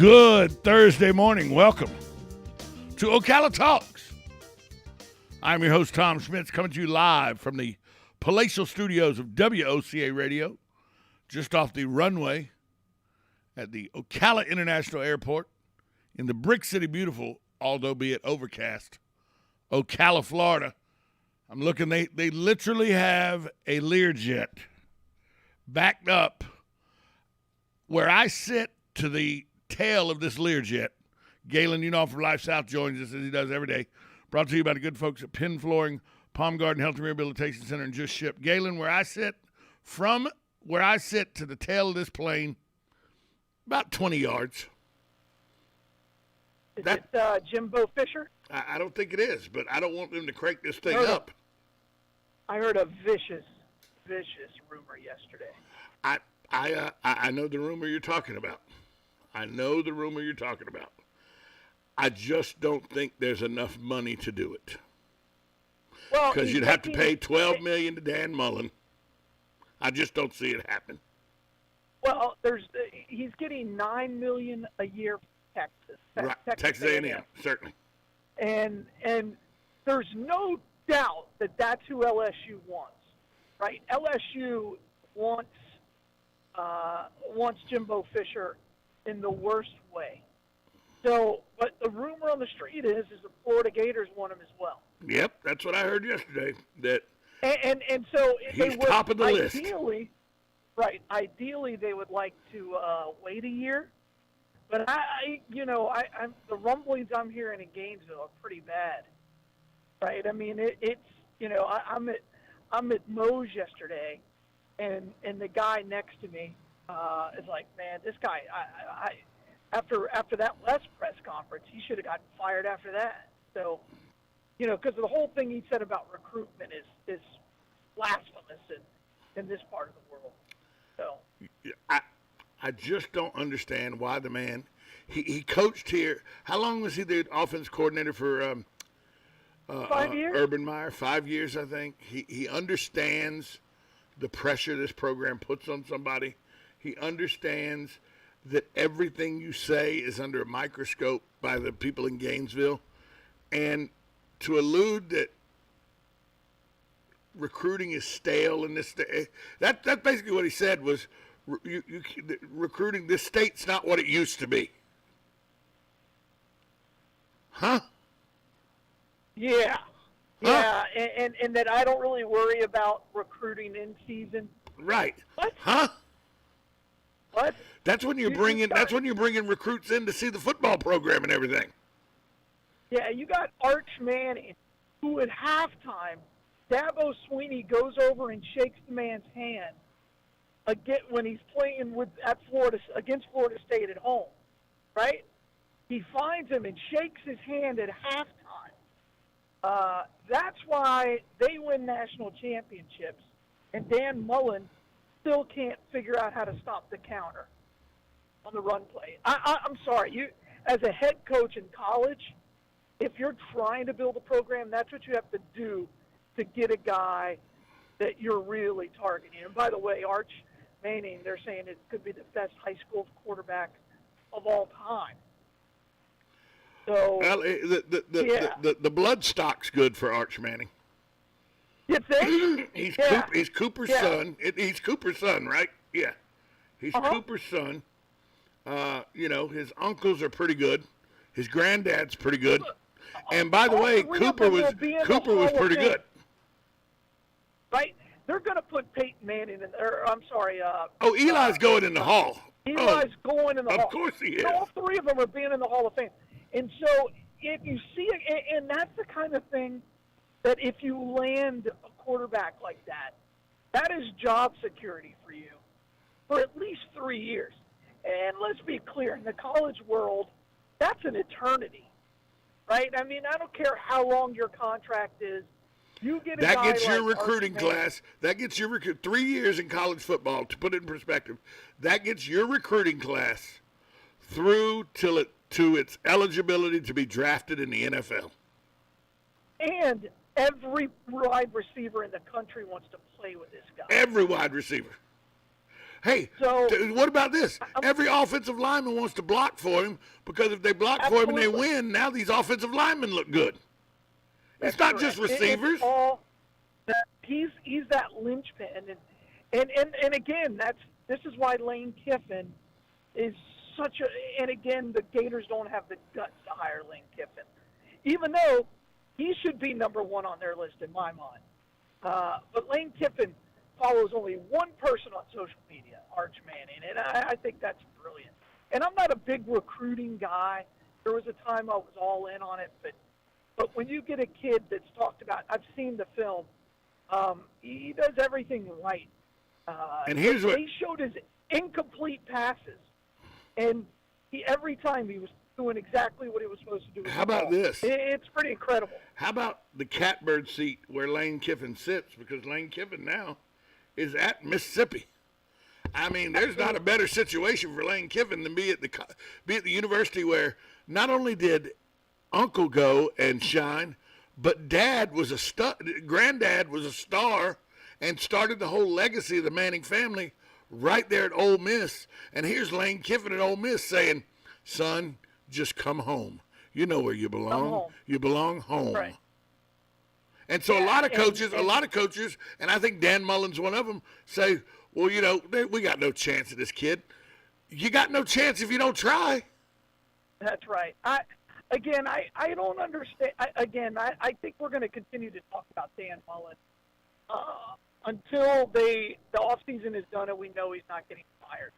Good Thursday morning. Welcome to Ocala Talks. I'm your host, Tom Schmitz, coming to you live from the palatial studios of WOCA Radio, just off the runway at the Ocala International Airport in the Brick City beautiful, although be it overcast, Ocala, Florida. I'm looking, they literally have a Learjet backed up where I sit to the tail of this Learjet. Galen Unoff from Life South joins us as he does every day. Brought to you by the good folks at Penn Flooring, Palm Garden Health and Rehabilitation Center, and Just Ship. Galen, where I sit to the tail of this plane, about 20 yards. Is it Jimbo Fisher? I don't think it is, but I don't want them to crank this thing up. I heard a vicious rumor yesterday. I know the rumor you're talking about. I just don't think there's enough money to do it. Well, because you'd have to pay $12 million to Dan Mullen. I just don't see it happen. Well, he's getting $9 million a year from Texas. Right, Texas A&M, certainly. And there's no doubt that that's who LSU wants, right? LSU wants Jimbo Fisher in the worst way. So, but the rumor on the street is the Florida Gators want him as well. Yep, that's what I heard yesterday. And so he's top of the list. Ideally, they would like to wait a year. But I'm the rumblings I'm hearing in Gainesville are pretty bad, right? I mean, I'm at Moe's yesterday, and the guy next to me is like, man, this guy, I after that last press conference, he should have gotten fired after that. So, because the whole thing he said about recruitment is blasphemous in this part of the world. So, I just don't understand why the man, he coached here. How long was he the offense coordinator for 5 years? Urban Meyer? 5 years, I think. He understands the pressure this program puts on somebody. He understands that everything you say is under a microscope by the people in Gainesville. And to allude that recruiting is stale in this state, that's basically what he said was, recruiting, this state's not what it used to be. Huh? Yeah. Yeah, and that I don't really worry about recruiting in season. Right. What? Huh? What? That's when you're bringing recruits in to see the football program and everything. Yeah, you got Arch Manning, who at halftime, Dabo Sweeney goes over and shakes the man's hand when he's playing against Florida State at home, right? He finds him and shakes his hand at halftime. That's why they win national championships, and Dan Mullen still can't figure out how to stop the counter on the run play. I'm sorry, you as a head coach in college, if you're trying to build a program, that's what you have to do to get a guy that you're really targeting. And by the way, Arch Manning, they're saying it could be the best high school quarterback of all time. So, well, the blood stock's good for Arch Manning. You think? He's Cooper's son. He's Cooper's son, right? Yeah. He's Cooper's son. His uncles are pretty good. His granddad's pretty good. And by the way, Cooper was pretty good. Right? They're going to put Peyton Manning in there. I'm sorry. Eli's going in the Hall. Eli's going in the Hall. Of course he is. So all three of them are being in the Hall of Fame. And so if you see it, and that's the kind of thing that if you land a quarterback like that, that is job security for you for at least 3 years. And let's be clear, in the college world, that's an eternity, right? I mean, I don't care how long your contract is. You get a that guy gets your like recruiting class. That gets your 3 years in college football. To put it in perspective, that gets your recruiting class through to its eligibility to be drafted in the NFL. And every wide receiver in the country wants to play with this guy. Every wide receiver. Hey, So what about this? Every offensive lineman wants to block for him because if they block for him and they win, now these offensive linemen look good. It's not just receivers. It's all he's that linchpin, and again, this is why Lane Kiffin is such a. And again, the Gators don't have the guts to hire Lane Kiffin, even though he should be number one on their list in my mind. But Lane Kiffin follows only one person on social media, Arch Manning, and I think that's brilliant. And I'm not a big recruiting guy. There was a time I was all in on it, but when you get a kid that's talked about, I've seen the film, he does everything right. And here's what they showed his incomplete passes, and every time he was doing exactly what he was supposed to do. How about this? It's pretty incredible. How about the catbird seat where Lane Kiffin sits? Because Lane Kiffin now is at Mississippi. I mean, there's not a better situation for Lane Kiffin than be at the university where not only did Uncle go and shine, but Dad was Granddad was a star and started the whole legacy of the Manning family right there at Ole Miss. And here's Lane Kiffin at Ole Miss saying, "Son, just come home. You know where you belong. You belong home." Right. And so a lot of coaches, and I think Dan Mullen's one of them, say, "Well, we got no chance of this kid." You got no chance if you don't try. That's right. I don't understand. I think we're going to continue to talk about Dan Mullen until the offseason is done and we know he's not getting fired.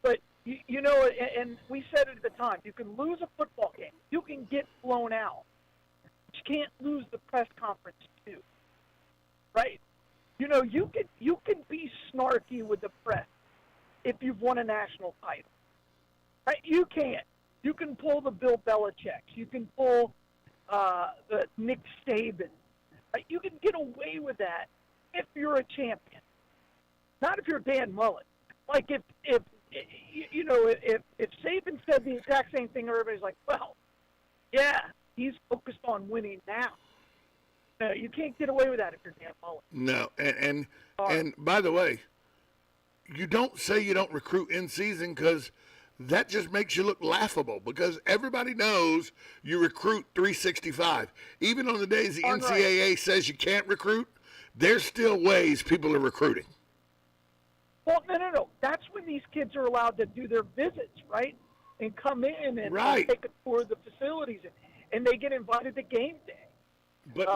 But, and we said it at the time, you can lose a football game. You can get blown out. But you can't lose the press conference, too. Right? You can be snarky with the press if you've won a national title. Right? You can't. You can pull the Bill Belichick. You can pull the Nick Saban. Right? You can get away with that if you're a champion. Not if you're Dan Mullen. Like if Saban said the exact same thing, everybody's like, well, yeah, he's focused on winning now. No, you can't get away with that if you're Dan Mullen. No, and by the way, you don't say you don't recruit in season because that just makes you look laughable because everybody knows you recruit 365. Even on the days the NCAA says you can't recruit, there's still ways people are recruiting. Well, no. That's when these kids are allowed to do their visits, right? And come in and take a tour of the facilities, and they get invited to game day. But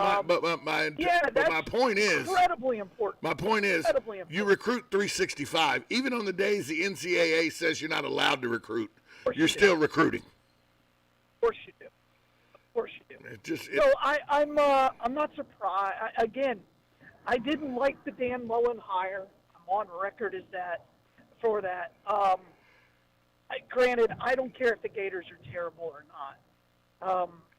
my point is incredibly important. My point is you recruit 365. Even on the days the NCAA says you're not allowed to recruit, you're still recruiting. Of course you do. Of course you do. I'm not surprised. I didn't like the Dan Mullen hire. I'm on record as that. Granted, I don't care if the Gators are terrible or not.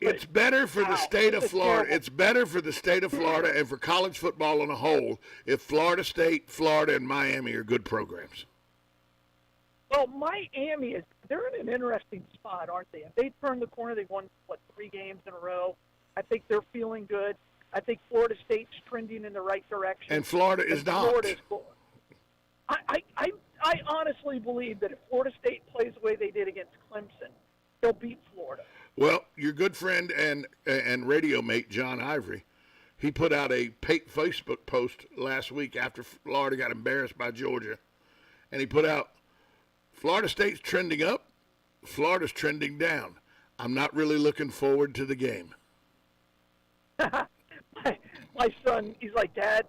It's better for the state of Florida. It's better for the state of Florida and for college football on a whole if Florida State, Florida, and Miami are good programs. Well, Miami they're in an interesting spot, aren't they? If they turn the corner, they've won, 3 games in a row. I think they're feeling good. I think Florida State's trending in the right direction. And Florida is not. Florida's cool. I honestly believe that if Florida State plays the way they did against Clemson, they'll beat Florida. Well, your good friend and radio mate, John Ivory, he put out a Facebook post last week after Florida got embarrassed by Georgia. And he put out, Florida State's trending up, Florida's trending down. I'm not really looking forward to the game. My son, he's like, Dad,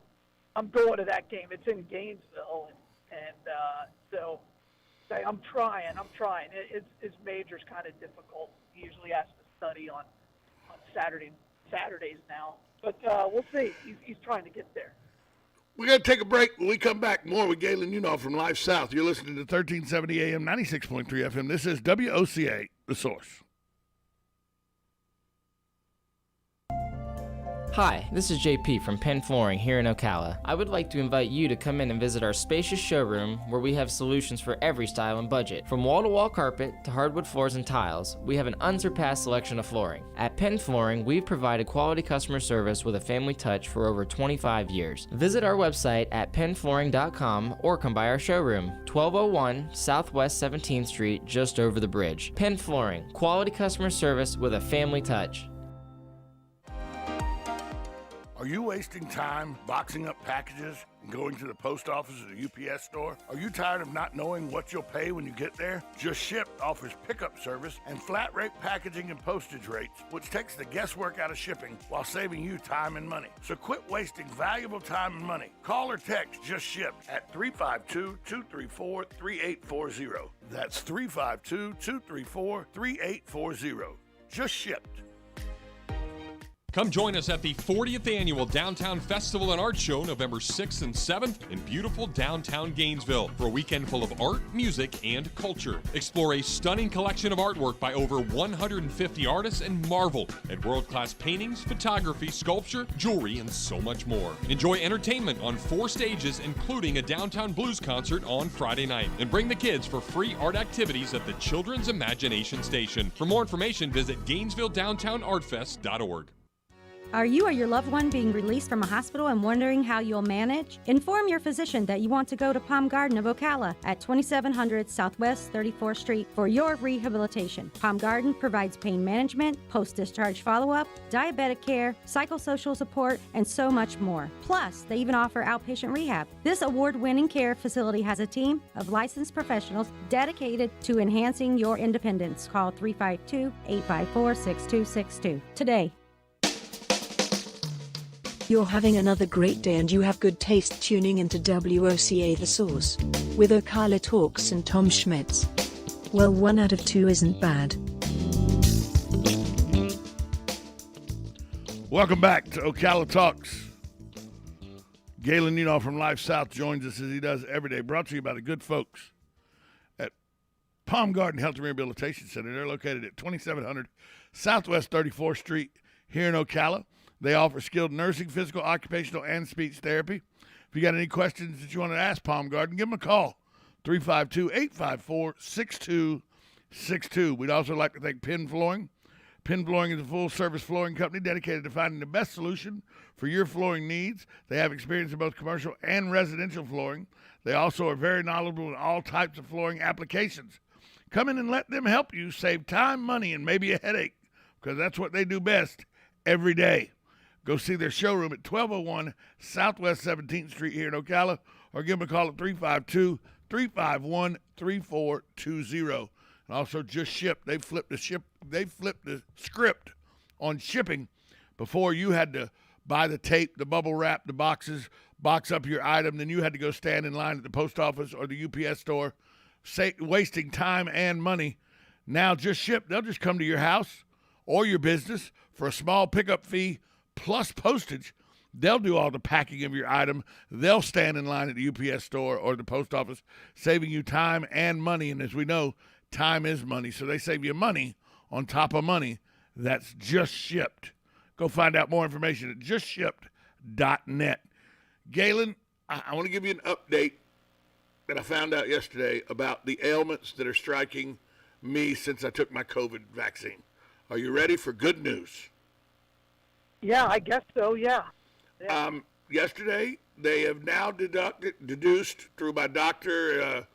I'm going to that game. It's in Gainesville. So I'm trying. His major's kind of difficult. He usually has to study on Saturdays now. But we'll see. He's trying to get there. We're going to take a break. When we come back, more with Galen Unall from Life South. You're listening to 1370 AM, 96.3 FM. This is WOCA, The Source. Hi, this is JP from Penn Flooring here in Ocala. I would like to invite you to come in and visit our spacious showroom where we have solutions for every style and budget. From wall-to-wall carpet to hardwood floors and tiles, we have an unsurpassed selection of flooring. At Penn Flooring, we've provided quality customer service with a family touch for over 25 years. Visit our website at pennflooring.com or come by our showroom, 1201 Southwest 17th Street, just over the bridge. Penn Flooring, quality customer service with a family touch. Are you wasting time boxing up packages and going to the post office or the UPS store? Are you tired of not knowing what you'll pay when you get there? Just Ship offers pickup service and flat rate packaging and postage rates, which takes the guesswork out of shipping while saving you time and money. So quit wasting valuable time and money. Call or text Just Ship at 352-234-3840. That's 352-234-3840. Just Shipped. Come join us at the 40th Annual Downtown Festival and Art Show November 6th and 7th in beautiful downtown Gainesville for a weekend full of art, music, and culture. Explore a stunning collection of artwork by over 150 artists and marvel at world-class paintings, photography, sculpture, jewelry, and so much more. Enjoy entertainment on 4 stages, including a downtown blues concert on Friday night. And bring the kids for free art activities at the Children's Imagination Station. For more information, visit GainesvilleDowntownArtFest.org. Are you or your loved one being released from a hospital and wondering how you'll manage? Inform your physician that you want to go to Palm Garden of Ocala at 2700 Southwest 34th Street for your rehabilitation. Palm Garden provides pain management, post-discharge follow-up, diabetic care, psychosocial support, and so much more. Plus, they even offer outpatient rehab. This award-winning care facility has a team of licensed professionals dedicated to enhancing your independence. Call 352-854-6262 today. You're having another great day and you have good taste tuning into WOCA The Source with Ocala Talks and Tom Schmitz. Well, 1 out of 2 isn't bad. Welcome back to Ocala Talks. Galen Nenoff from Life South joins us as he does every day. Brought to you by the good folks at Palm Garden Health and Rehabilitation Center. They're located at 2700 Southwest 34th Street here in Ocala. They offer skilled nursing, physical, occupational, and speech therapy. If you got any questions that you want to ask Palm Garden, give them a call, 352-854-6262. We'd also like to thank Penn Flooring. Penn Flooring is a full-service flooring company dedicated to finding the best solution for your flooring needs. They have experience in both commercial and residential flooring. They also are very knowledgeable in all types of flooring applications. Come in and let them help you save time, money, and maybe a headache, because that's what they do best every day. Go see their showroom at 1201 Southwest 17th Street here in Ocala, or give them a call at 352-351-3420. And also Just Ship. They flipped the script on shipping. Before, you had to buy the tape, the bubble wrap, the boxes, box up your item, then you had to go stand in line at the post office or the UPS store, wasting time and money. Now Just Ship, they'll just come to your house or your business for a small pickup fee plus postage. They'll do all the packing of your item. They'll stand in line at the UPS store or the post office, saving you time and money. And as we know, time is money. So they save you money on top of money. That's Just Shipped. Go find out more information at justshipped.net. Galen, I want to give you an update that I found out yesterday about the ailments that are striking me since I took my COVID vaccine. Are you ready for good news? Yeah, I guess so, yeah. Yesterday, they have now deduced through my doctor,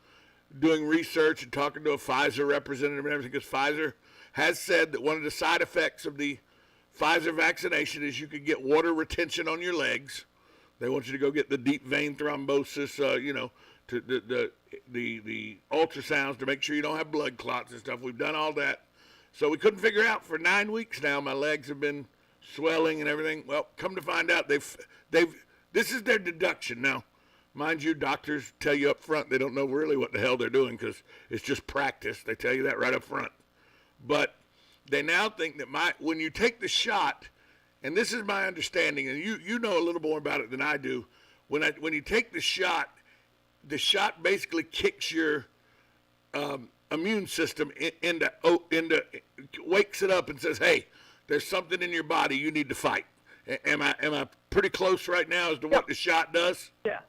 doing research and talking to a Pfizer representative and everything, because Pfizer has said that one of the side effects of the Pfizer vaccination is you could get water retention on your legs. They want you to go get the deep vein thrombosis, to the ultrasounds to make sure you don't have blood clots and stuff. We've done all that. So we couldn't figure out for 9 weeks now. My legs have been swelling and everything. Well, come to find out, this is their deduction. Now, mind you, doctors tell you up front they don't know really what the hell they're doing because it's just practice. They tell you that right up front. But they now think that when you take the shot, and this is my understanding, and you know a little more about it than I do, when you take the shot basically kicks your immune system wakes it up and says, hey, there's something in your body you need to fight. Am I pretty close right now as to what the shot does? Yeah.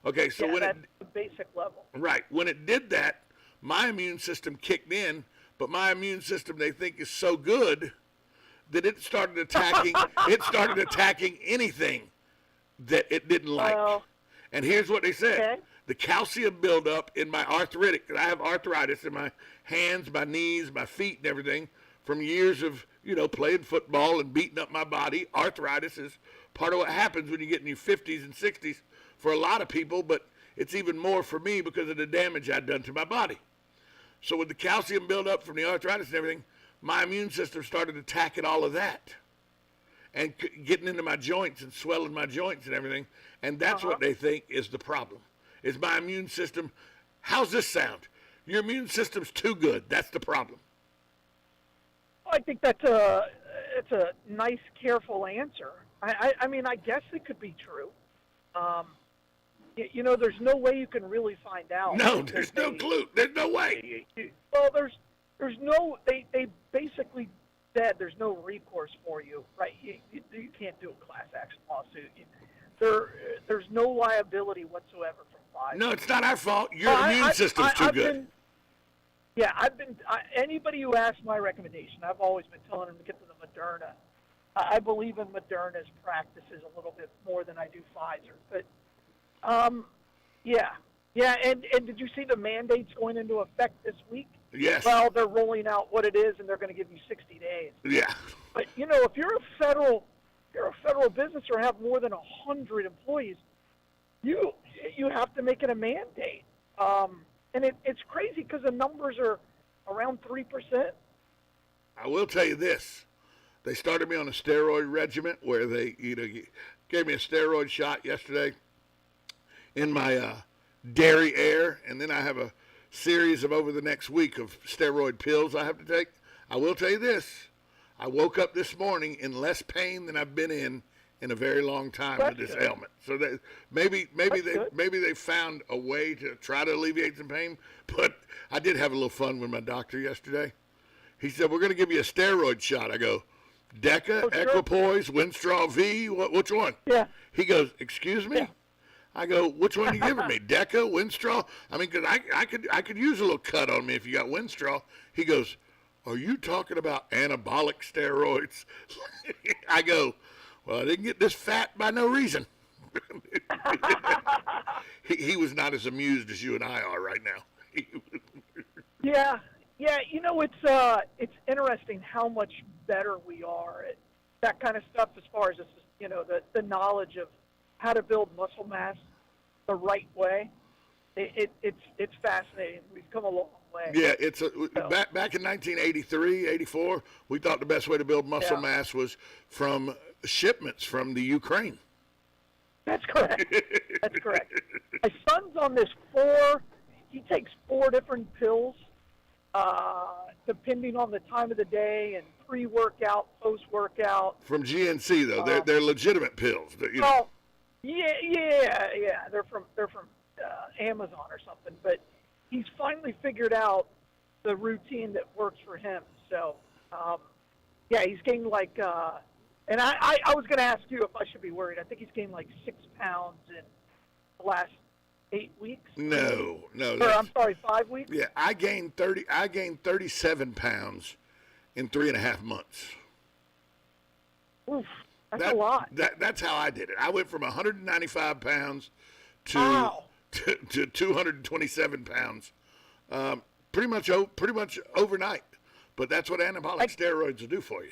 Okay, so when that's the basic level. Right. When it did that, my immune system kicked in, but my immune system they think is so good that it started attacking anything that it didn't like. And here's what they said. Okay. The calcium buildup in my arthritic, 'cause I have arthritis in my hands, my knees, my feet and everything from years of, playing football and beating up my body. Arthritis is part of what happens when you get in your 50s and 60s for a lot of people, but it's even more for me because of the damage I'd done to my body. So with the calcium buildup from the arthritis and everything, my immune system started attacking all of that and getting into my joints and swelling my joints and everything. And that's what they think is the problem, is my immune system. How's this sound? Your immune system's too good. That's the problem. I think that's a nice, careful answer. I mean, I guess it could be true. There's no way you can really find out. No, there's no clue. There's no way. Well, there's no. They basically said there's no recourse for you, right? You can't do a class action lawsuit. There's no liability whatsoever from Pfizer. No, it's not our fault. Your immune system's too good. Anybody who asks my recommendation, I've always been telling them to get to the Moderna. I believe in Moderna's practices a little bit more than I do Pfizer. But, and did you see the mandates going into effect this week? Yes. Well, they're rolling out what it is, and they're going to give you 60 days. Yeah. But, if you're a federal business or have more than 100 employees, you have to make it a mandate. And it's crazy because the numbers are around 3%. I will tell you this. They started me on a steroid regimen where they gave me a steroid shot yesterday in my dairy air, and then I have a series of over the next week of steroid pills I have to take. I will tell you this. I woke up this morning in less pain than I've been in a very long time with this ailment. So maybe they found a way to try to alleviate some pain. But I did have a little fun with my doctor yesterday. He said, we're going to give you a steroid shot. I go, Deca, Equipoise, Winstrol V, which one? Yeah. He goes, excuse me? Yeah. I go, which one are you giving me? Deca, Winstrol? I mean, because I could use a little cut on me if you got Winstrol. He goes, are you talking about anabolic steroids? I go, well, I didn't get this fat by no reason. he was not as amused as you and I are right now. Yeah, it's interesting how much better we are at that kind of stuff as far as the knowledge of how to build muscle mass the right way. It's fascinating. We've come a long way. Yeah, back in 1983, 84, we thought the best way to build muscle mass was from shipments from the Ukraine. That's correct. That's correct. My son's on this he takes 4 different pills, depending on the time of the day and pre-workout, post-workout. From GNC though, they're legitimate pills. Well, yeah. They're from Amazon or something. But he's finally figured out the routine that works for him. So, he's gained like. And I was going to ask you if I should be worried. I think he's gained like 6 pounds in the last 8 weeks. No. Or, I'm sorry, 5 weeks. Yeah, I gained 37 pounds in 3.5 months. Oof, that's a lot. That's how I did it. I went from 195 pounds to 227 pounds, pretty much overnight. But that's what anabolic steroids will do for you.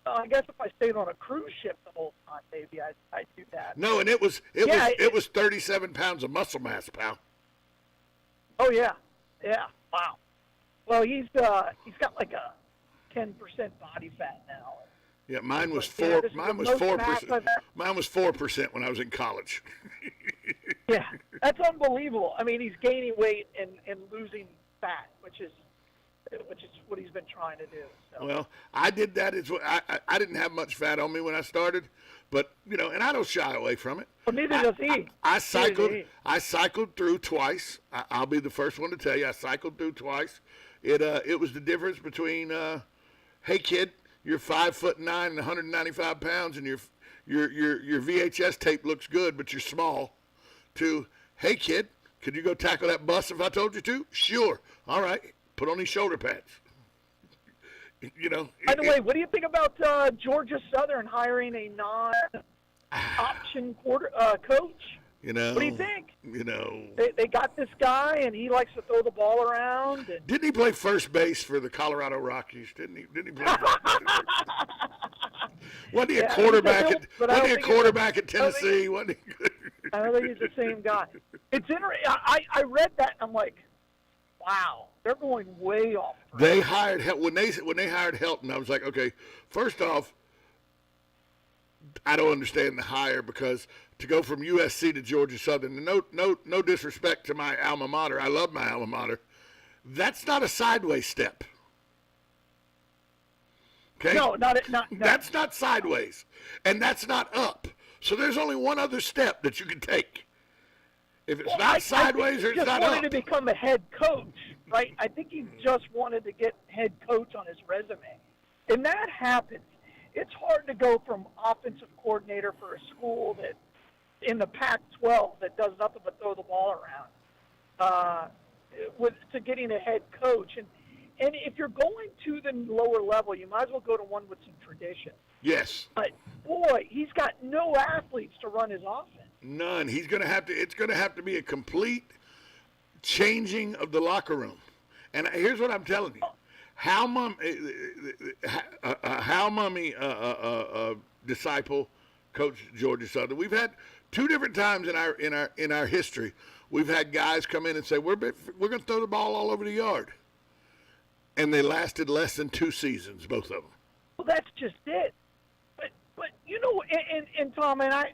I guess if I stayed on a cruise ship the whole time, maybe I'd do that. No, and it was 37 pounds of muscle mass, pal. Oh yeah. Wow. Well, he's got like a 10% body fat now. Yeah, mine was 4. Mine was 4%. Mine was 4% when I was in college. Yeah, that's unbelievable. I mean, he's gaining weight and losing fat, which is what he's been trying to do. So. Well, I did that as well. I didn't have much fat on me when I started, but and I don't shy away from it. Well, neither does he. I cycled through twice. I'll be the first one to tell you I cycled through twice. It was the difference between hey kid, you're 5'9" and 195 pounds, and your VHS tape looks good, but you're small, to, hey, kid, could you go tackle that bus if I told you to? Sure. All right. Put on these shoulder pads. You know. By the way, what do you think about Georgia Southern hiring a non-option coach? You know. What do you think? You know. They got this guy, and he likes to throw the ball around. And... Didn't he play first base for the Colorado Rockies? Didn't he play Wasn't he a quarterback at Tennessee? Wasn't he good? I don't think he's the same guy. It's interesting. I read that, and I'm like, wow, they're going way off. They hired when they hired Helton. I was like, okay, first off, I don't understand the hire, because to go from USC to Georgia Southern, and no disrespect to my alma mater, I love my alma mater, that's not a sideways step. Okay? No. That's not sideways, and that's not up. So there's only one other step that you can take. If it's not sideways or it's not up. He just wanted to become a head coach, right? I think he just wanted to get head coach on his resume. And that happens. It's hard to go from offensive coordinator for a school that in the Pac-12 that does nothing but throw the ball around to getting a head coach. And if you're going to the lower level, you might as well go to one with some tradition. Yes. But, boy, he's got no athletes to run his offense. None. It's going to have to be a complete changing of the locker room. And here's what I'm telling you. How Mummy disciple coach Georgia Southern. We've had two different times in our history. We've had guys come in and say, we're going to throw the ball all over the yard. And they lasted less than 2 seasons, both of them. Well, that's just it. But you know, and Tom, and I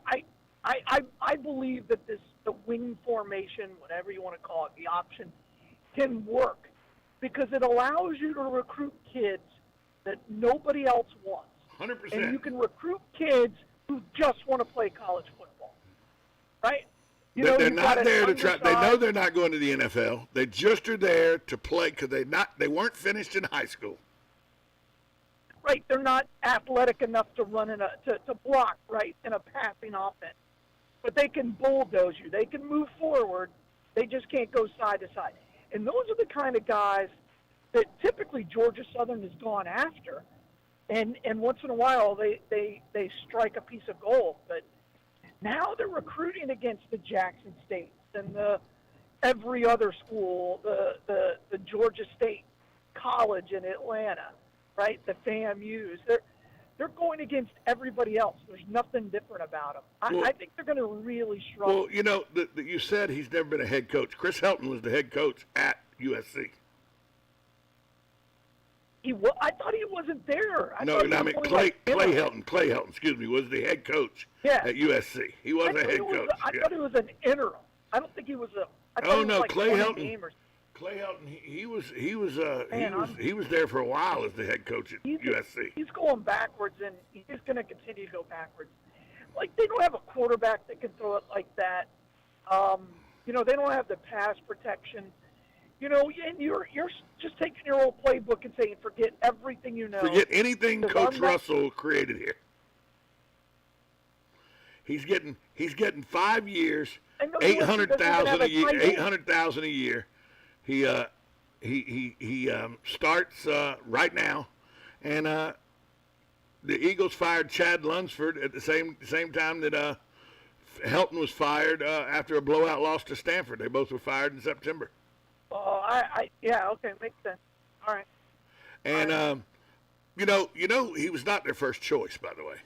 believe that the wing formation, whatever you want to call it, the option, can work because it allows you to recruit kids that nobody else wants. 100%. And you can recruit kids who just want to play college football, right? They're not there to try. They know they're not going to the NFL. They just are there to play because they weren't finished in high school. Right, they're not athletic enough to run to block right in a passing offense, but they can bulldoze you. They can move forward. They just can't go side to side. And those are the kind of guys that typically Georgia Southern has gone after. And once in a while they strike a piece of gold. But now they're recruiting against the Jackson States and every other school, the Georgia State College in Atlanta, right? The FAMUs. They're going against everybody else. There's nothing different about them. I think they're going to really struggle. Well, you know, you said he's never been a head coach. Chris Helton was the head coach at USC. I thought he wasn't there. Clay Helton, excuse me, was the head coach at USC. He was a head coach. I thought he was an interim. I don't think he was a. Clay Helton. Clay Helton, he was there for a while as the head coach at USC. He's going backwards, and he's going to continue to go backwards. Like, they don't have a quarterback that can throw it like that. They don't have the pass protection. And you're just taking your old playbook and saying, forget everything you know. Forget anything Coach Russell created here. He's getting 5 years, $800,000 a year. $800,000 a year. He starts right now, and the Eagles fired Chad Lunsford at the same time that Helton was fired after a blowout loss to Stanford. They both were fired in September. Okay, makes sense. All right. And he was not their first choice, by the way.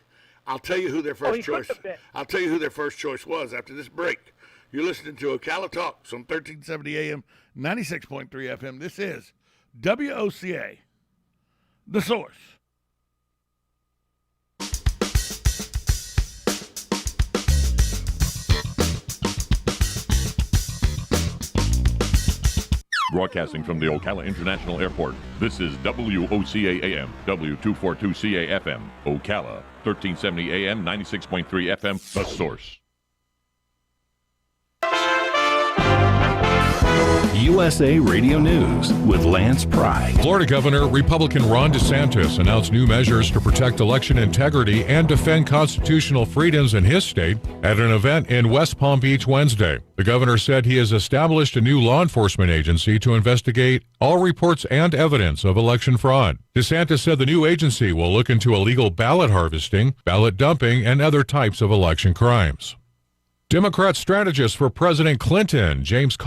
I'll tell you who their first choice. I'll tell you who their first choice was after this break. You're listening to Ocala Talks on 1370 AM, 96.3 FM. This is WOCA, The Source. Broadcasting from the Ocala International Airport, this is WOCA AM, W242CA FM, Ocala, 1370 AM, 96.3 FM, The Source. USA Radio News with Lance Pry. Florida Governor Republican Ron DeSantis announced new measures to protect election integrity and defend constitutional freedoms in his state at an event in West Palm Beach Wednesday. The governor said he has established a new law enforcement agency to investigate all reports and evidence of election fraud. DeSantis said the new agency will look into illegal ballot harvesting, ballot dumping, and other types of election crimes. Democrat strategist for President Clinton, James Carter,